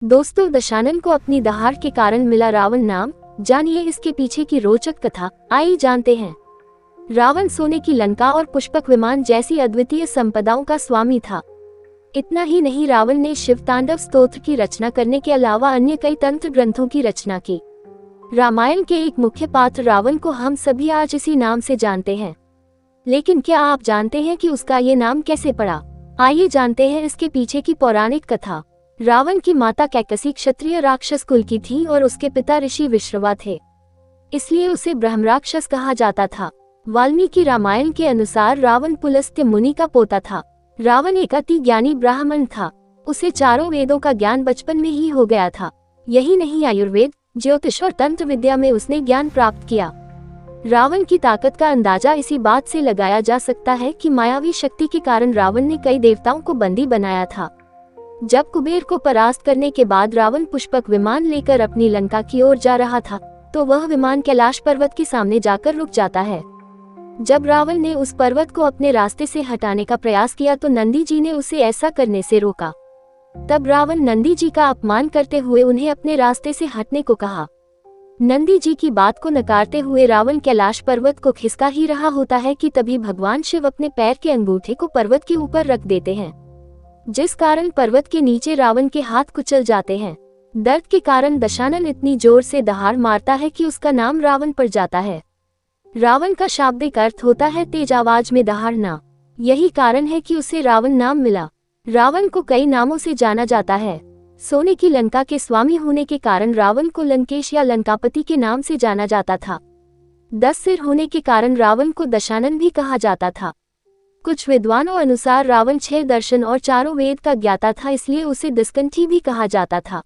दोस्तों, दशानन को अपनी दहाड़ के कारण मिला रावण नाम। जानिए इसके पीछे की रोचक कथा। आइए जानते हैं। रावण सोने की लंका और पुष्पक विमान जैसी अद्वितीय संपदाओं का स्वामी था। इतना ही नहीं, रावण ने शिव तांडव स्तोत्र की रचना करने के अलावा अन्य कई तंत्र ग्रंथों की रचना की। रामायण के एक मुख्य पात्र रावण को हम सभी आज इसी नाम से जानते हैं। लेकिन क्या आप जानते हैं कि उसका ये नाम कैसे पड़ा? आइए जानते हैं इसके पीछे की पौराणिक कथा। रावण की माता कैकसी क्षत्रिय राक्षस कुल की थी और उसके पिता ऋषि विश्रवा थे, इसलिए उसे ब्रह्मराक्षस कहा जाता था। वाल्मीकि रामायण के अनुसार रावण पुलस्त्य मुनि का पोता था। रावण एक अति ज्ञानी ब्राह्मण था। उसे चारों वेदों का ज्ञान बचपन में ही हो गया था। यही नहीं, आयुर्वेद, ज्योतिष और तंत्र विद्या में उसने ज्ञान प्राप्त किया। रावण की ताकत का अंदाजा इसी बात से लगाया जा सकता है कि मायावी शक्ति के कारण रावण ने कई देवताओं को बंदी बनाया था। जब कुबेर को परास्त करने के बाद रावण पुष्पक विमान लेकर अपनी लंका की ओर जा रहा था, तो वह विमान कैलाश पर्वत के सामने जाकर रुक जाता है। जब रावण ने उस पर्वत को अपने रास्ते से हटाने का प्रयास किया तो नंदी जी ने उसे ऐसा करने से रोका। तब रावण नंदी जी का अपमान करते हुए उन्हें अपने रास्ते से हटने को कहा। नंदी जी की बात को नकारते हुए रावण कैलाश पर्वत को खिसका ही रहा होता है कि तभी भगवान शिव अपने पैर के अंगूठे को पर्वत के ऊपर रख देते हैं, जिस कारण पर्वत के नीचे रावण के हाथ कुचल जाते हैं। दर्द के कारण दशानन इतनी जोर से दहाड़ मारता है कि उसका नाम रावण पड़ जाता है। रावण का शाब्दिक अर्थ होता है तेज आवाज में दहाड़ना। यही कारण है कि उसे रावण नाम मिला। रावण को कई नामों से जाना जाता है। सोने की लंका के स्वामी होने के कारण रावण को लंकेश या लंकापति के नाम से जाना जाता था। 10 सिर होने के कारण रावण को दशानन भी कहा जाता था। कुछ विद्वानों अनुसार रावण 6 दर्शन और चारों वेद का ज्ञाता था, इसलिए उसे दिस्कंठी भी कहा जाता था।